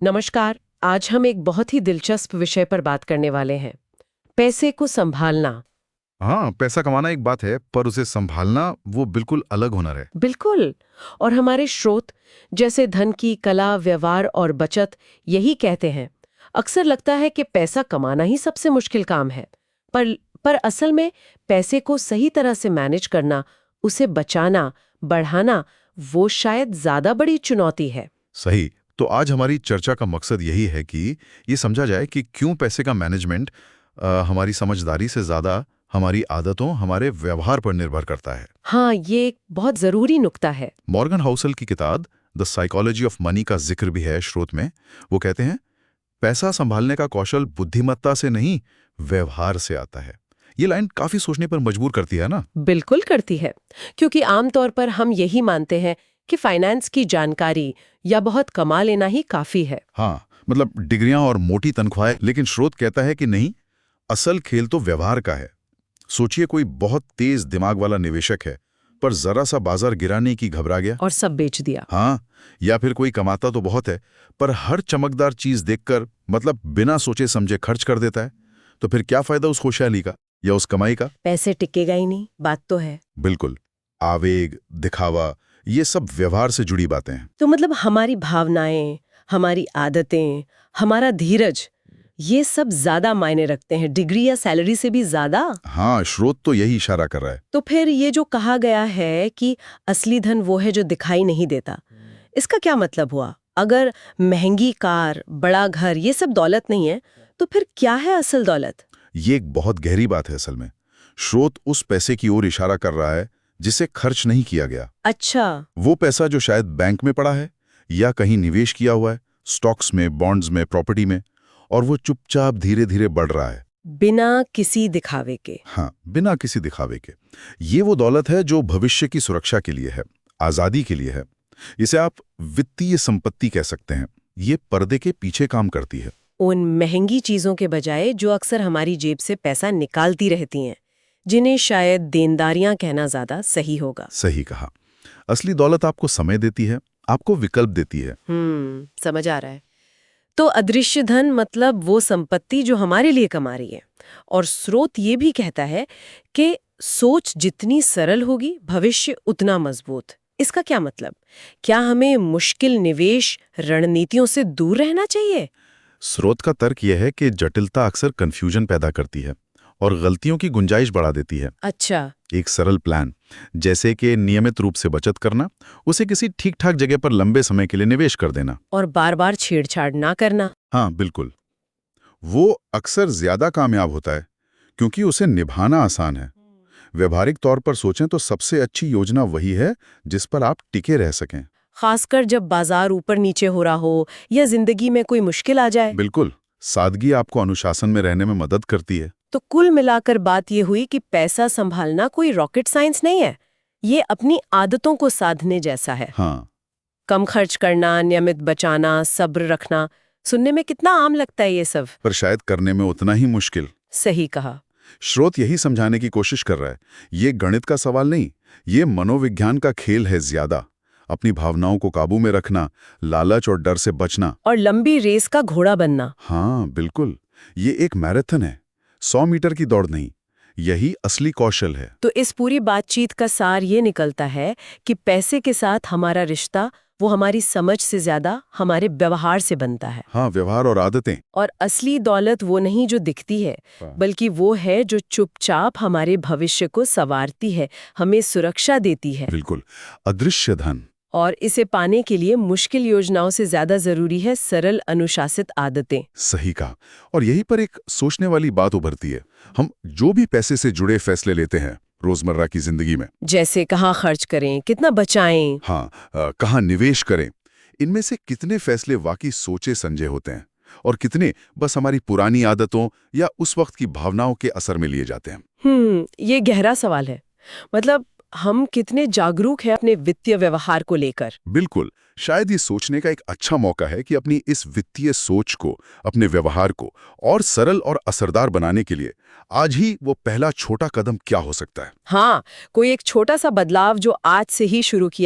नमस्कार। आज हम एक बहुत ही दिलचस्प विषय पर बात करने वाले हैं। पैसे को संभालना। हाँ, पैसा कमाना एक बात है, पर उसे संभालना वो बिल्कुल अलग हुनर है। बिल्कुल। और हमारे स्रोत जैसे धन की कला, व्यवहार और बचत यही कहते हैं। अक्सर लगता है कि पैसा कमाना ही सबसे मुश्किल काम है। पर असल में पैसे को सही तरह से मैनेज करना, उसे बचाना, बढ़ाना, वो शायद ज्यादा बड़ी चुनौती है। सही। तो आज हमारी चर्चा का मकसद यही है कि ये समझा जाए कि क्यों पैसे का मैनेजमेंट हमारी समझदारी से ज्यादा हमारी आदतों, हमारे व्यवहार पर निर्भर करता है। हाँ, ये एक बहुत जरूरी नुक्ता है। मॉर्गन हाउसल की किताब द साइकोलॉजी ऑफ मनी का जिक्र भी है स्रोत में। वो कहते हैं, पैसा संभालने का कौशल बुद्धिमत्ता से नहीं, व्यवहार से आता है। ये लाइन काफी सोचने पर मजबूर करती है ना। बिल्कुल करती है, क्योंकि आमतौर पर हम यही मानते हैं कि फाइनेंस की जानकारी या बहुत कमा लेना ही काफी है। हाँ, मतलब डिग्रियां और मोटी तनख्वाहें, लेकिन स्रोत कहता है कि नहीं, असल खेल तो व्यवहार का है। सोचिए, कोई बहुत तेज दिमाग वाला निवेशक है, पर जरा सा बाजार गिराने की घबरा गया और सब बेच दिया। हाँ, या फिर कोई कमाता तो बहुत है, पर हर चमकदार चीज देखकर मतलब बिना सोचे समझे खर्च कर देता है। तो फिर क्या फायदा उस खुशहाली का या उस कमाई का? पैसे टिकेगा ही नहीं, बात तो है। बिल्कुल। आवेग, दिखावा, ये सब व्यवहार से जुड़ी बातें हैं। तो मतलब हमारी भावनाएं, हमारी आदतें, हमारा धीरज, ये सब ज्यादा मायने रखते हैं डिग्री या सैलरी से भी ज्यादा। हाँ, स्रोत तो यही इशारा कर रहा है। तो फिर ये जो कहा गया है कि असली धन वो है जो दिखाई नहीं देता, इसका क्या मतलब हुआ? अगर महंगी कार, बड़ा घर, ये सब दौलत नहीं है, तो फिर क्या है असल दौलत? ये एक बहुत गहरी बात है असल में। स्रोत उस पैसे की ओर इशारा कर रहा है जिसे खर्च नहीं किया गया। अच्छा। वो पैसा जो शायद बैंक में पड़ा है या कहीं निवेश किया हुआ है, स्टॉक्स में, बॉन्ड्स में, प्रॉपर्टी में, और वो चुपचाप धीरे धीरे बढ़ रहा है, बिना किसी दिखावे के। हाँ, बिना किसी दिखावे के। ये वो दौलत है जो भविष्य की सुरक्षा के लिए है, आजादी के लिए है। इसे आप वित्तीय संपत्ति कह सकते हैं। ये पर्दे के पीछे काम करती है, उन महंगी चीजों के बजाय जो अक्सर हमारी जेब से पैसा निकालती रहती हैं, जिन्हें शायद देनदारियां कहना ज्यादा सही होगा। सही कहा। असली दौलत आपको समय देती है, आपको विकल्प देती है। समझ आ रहा है। तो अदृश्य धन मतलब वो संपत्ति जो हमारे लिए कमा रही है। और स्रोत ये भी कहता है कि सोच जितनी सरल होगी, भविष्य उतना मजबूत। इसका क्या मतलब? क्या हमें मुश्किल निवेश रणनीतियों से दूर रहना चाहिए? स्रोत का तर्क यह है कि जटिलता अक्सर कंफ्यूजन पैदा करती है और गलतियों की गुंजाइश बढ़ा देती है। अच्छा। एक सरल प्लान, जैसे कि नियमित रूप से बचत करना, उसे किसी ठीक ठाक जगह पर लंबे समय के लिए निवेश कर देना, और बार बार छेड़छाड़ ना करना। हाँ बिल्कुल, वो अक्सर ज्यादा कामयाब होता है क्योंकि उसे निभाना आसान है। व्यवहारिक तौर पर सोचें तो सबसे अच्छी योजना वही है जिस पर आप टिके रह सकें। खासकर जब बाजार ऊपर नीचे हो रहा हो या जिंदगी में कोई मुश्किल आ जाए। बिल्कुल, सादगी आपको अनुशासन में रहने में मदद करती है। तो कुल मिलाकर बात ये हुई कि पैसा संभालना कोई रॉकेट साइंस नहीं है। ये अपनी आदतों को साधने जैसा है। हाँ, कम खर्च करना, नियमित बचाना, सब्र रखना। सुनने में कितना आम लगता है ये सब, पर शायद करने में उतना ही मुश्किल। सही कहा। स्रोत यही समझाने की कोशिश कर रहा है, ये गणित का सवाल नहीं, ये मनोविज्ञान का खेल है। ज्यादा अपनी भावनाओं को काबू में रखना, लालच और डर से बचना, और लंबी रेस का घोड़ा बनना। हाँ बिल्कुल, ये एक मैराथन है, 100 मीटर की दौड़ नहीं। यही असली कौशल है। तो इस पूरी बातचीत का सार ये निकलता है कि पैसे के साथ हमारा रिश्ता वो हमारी समझ से ज्यादा हमारे व्यवहार से बनता है। हाँ, व्यवहार और आदतें। और असली दौलत वो नहीं जो दिखती है, बल्कि वो है जो चुपचाप हमारे भविष्य को संवारती है, हमें सुरक्षा देती है। बिल्कुल, अदृश्य धन। और इसे पाने के लिए मुश्किल योजनाओं से ज्यादा जरूरी है सरल अनुशासित आदतें। सही कहा। और यहीं पर एक सोचने वाली बात उभरती है। हम जो भी पैसे से जुड़े फैसले लेते हैं रोजमर्रा की जिंदगी में, जैसे कहाँ खर्च करें, कितना बचाएं, हाँ, कहाँ निवेश करें, इनमें से कितने फैसले वाकई सोचे समझे होते हैं और कितने बस हमारी पुरानी आदतों या उस वक्त की भावनाओं के असर में लिए जाते हैं? ये गहरा सवाल है। मतलब हम कितने जागरूक हैं अपने वित्तीय व्यवहार को लेकर। बिल्कुल, शायद ये सोचने का एक अच्छा मौका है कि अपनी इस वित्तीय सोच को, अपने व्यवहार को और सरल और असरदार बनाने के लिए आज ही वो पहला छोटा कदम क्या हो सकता है। हाँ, कोई एक छोटा सा बदलाव जो आज से ही शुरू किया